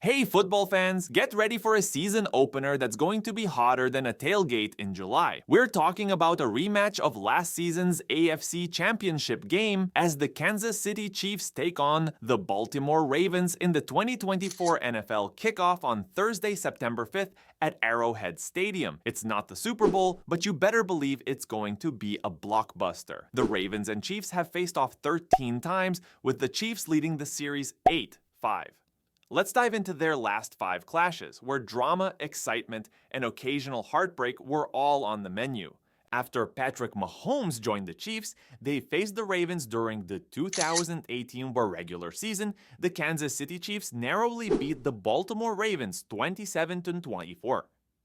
Hey football fans, get ready for a season opener that's going to be hotter than a tailgate in July. We're talking about a rematch of last season's AFC Championship game as the Kansas City Chiefs take on the Baltimore Ravens in the 2024 NFL kickoff on Thursday, September 5th at Arrowhead Stadium. It's not the Super Bowl, but you better believe it's going to be a blockbuster. The Ravens and Chiefs have faced off 13 times, with the Chiefs leading the series 8-5. Let's dive into their last 5 clashes, where drama, excitement, and occasional heartbreak were all on the menu. After Patrick Mahomes joined the Chiefs, they faced the Ravens during the 2018 regular season. The Kansas City Chiefs narrowly beat the Baltimore Ravens 27-24.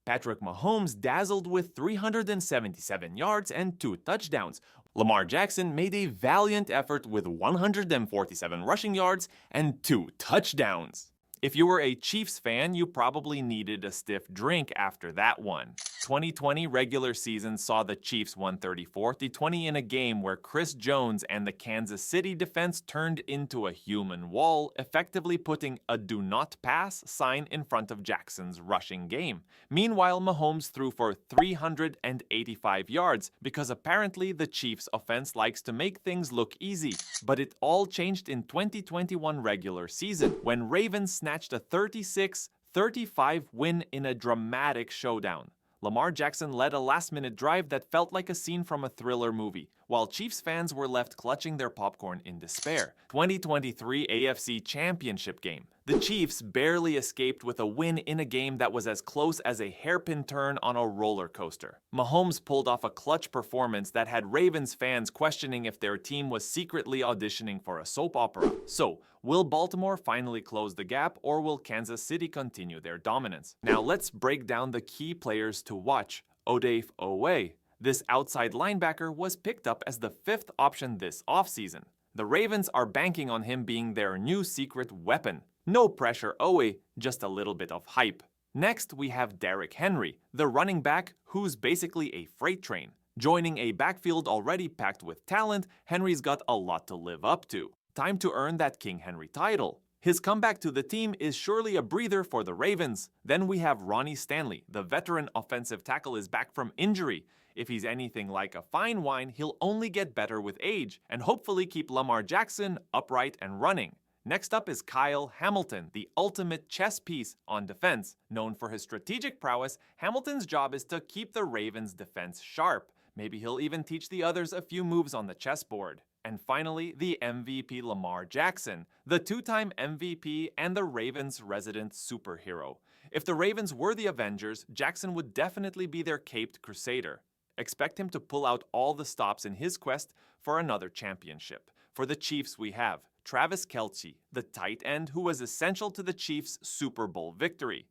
Patrick Mahomes dazzled with 377 yards and 2 touchdowns. Lamar Jackson made a valiant effort with 147 rushing yards and 2 touchdowns. If you were a Chiefs fan, you probably needed a stiff drink after that one. 2020 regular season saw the Chiefs 134-20 in a game where Chris Jones and the Kansas City defense turned into a human wall, effectively putting a do not pass sign in front of Jackson's rushing game. Meanwhile, Mahomes threw for 385 yards because apparently the Chiefs offense likes to make things look easy. But it all changed in 2021 regular season when Ravens snatched a 36-35 win in a dramatic showdown. Lamar Jackson led a last-minute drive that felt like a scene from a thriller movie, while Chiefs fans were left clutching their popcorn in despair. 2023 AFC Championship game. The Chiefs barely escaped with a win in a game that was as close as a hairpin turn on a roller coaster. Mahomes pulled off a clutch performance that had Ravens fans questioning if their team was secretly auditioning for a soap opera. So, will Baltimore finally close the gap, or will Kansas City continue their dominance? Now let's break down the key players to watch. Odafe Oweh. This outside linebacker was picked up as the 5th option this offseason. The Ravens are banking on him being their new secret weapon. No pressure, Oweh, just a little bit of hype. Next, we have Derrick Henry, the running back who's basically a freight train. Joining a backfield already packed with talent, Henry's got a lot to live up to. Time to earn that King Henry title. His comeback to the team is surely a breather for the Ravens. Then we have Ronnie Stanley, the veteran offensive tackle, is back from injury. If he's anything like a fine wine, he'll only get better with age and hopefully keep Lamar Jackson upright and running. Next up is Kyle Hamilton, the ultimate chess piece on defense. Known for his strategic prowess, Hamilton's job is to keep the Ravens' defense sharp. Maybe he'll even teach the others a few moves on the chessboard. And finally, the MVP Lamar Jackson, the 2-time MVP and the Ravens' resident superhero. If the Ravens were the Avengers, Jackson would definitely be their caped crusader. Expect him to pull out all the stops in his quest for another championship. For the Chiefs, we have Travis Kelce, the tight end who was essential to the Chiefs' Super Bowl victory.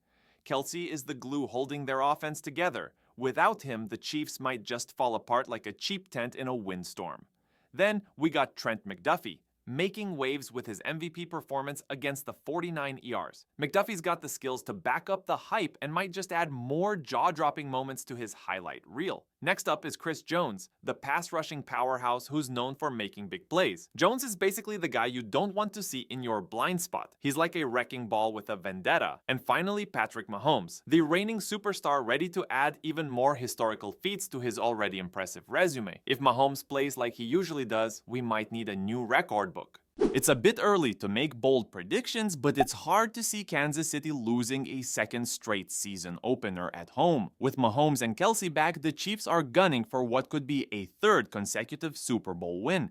Kelce is the glue holding their offense together. Without him, the Chiefs might just fall apart like a cheap tent in a windstorm. Then we got Trent McDuffie, making waves with his MVP performance against the 49ers. McDuffie's got the skills to back up the hype and might just add more jaw-dropping moments to his highlight reel. Next up is Chris Jones, the pass-rushing powerhouse who's known for making big plays. Jones is basically the guy you don't want to see in your blind spot. He's like a wrecking ball with a vendetta. And finally, Patrick Mahomes, the reigning superstar ready to add even more historical feats to his already impressive resume. If Mahomes plays like he usually does, we might need a new record book. It's a bit early to make bold predictions, but it's hard to see Kansas City losing a second straight season opener at home. With Mahomes and Kelce back, the Chiefs are gunning for what could be a 3rd consecutive Super Bowl win.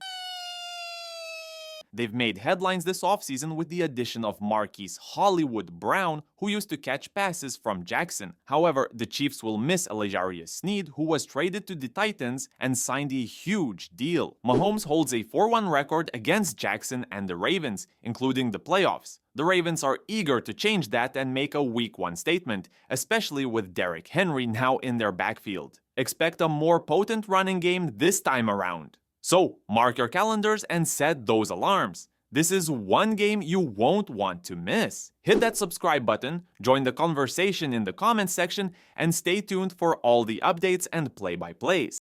They've made headlines this offseason with the addition of Marquise Hollywood Brown, who used to catch passes from Jackson. However, the Chiefs will miss Elijarius Sneed, who was traded to the Titans and signed a huge deal. Mahomes holds a 4-1 record against Jackson and the Ravens, including the playoffs. The Ravens are eager to change that and make a Week 1 statement, especially with Derrick Henry now in their backfield. Expect a more potent running game this time around. So, mark your calendars and set those alarms. This is one game you won't want to miss. Hit that subscribe button, join the conversation in the comments section, and stay tuned for all the updates and play-by-plays.